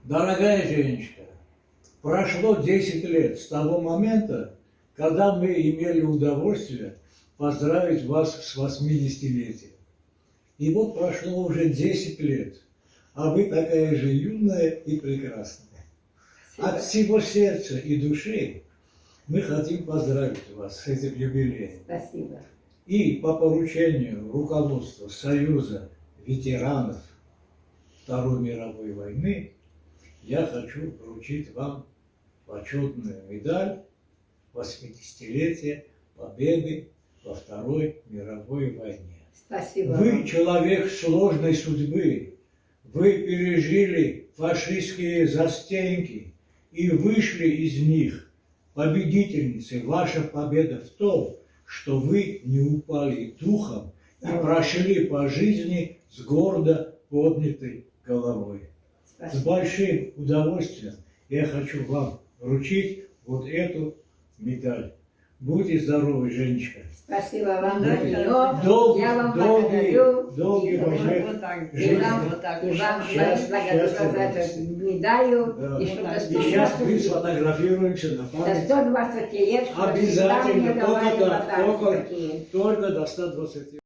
Дорогая Женечка, прошло 10 лет с того момента, когда мы имели удовольствие поздравить вас с 80-летием. И вот прошло уже 10 лет, а вы такая же юная и прекрасная. От всего сердца и души мы хотим поздравить вас с этим юбилеем. Спасибо. И по поручению руководства Союза ветеранов Второй мировой войны я хочу вручить вам почетную медаль 80-летия Победы во Второй мировой войне. Спасибо. Вы человек сложной судьбы. Вы пережили фашистские застенки и вышли из них победительницей. Ваша победа в том, что вы не упали духом и прошли по жизни с гордо поднятой головой. Спасибо. С большим удовольствием я хочу вам вручить вот эту медаль. Будьте здоровы, Женечка. Спасибо вам, Долгих, я вам благодарю. долгих вам лет И жизни. вам благодарю за эту медаль. Да. И чтобы И сейчас мы сфотографируемся на до память. 120 лет. Обязательно, чтобы всегда мне давали только подарки только такие. только до 120.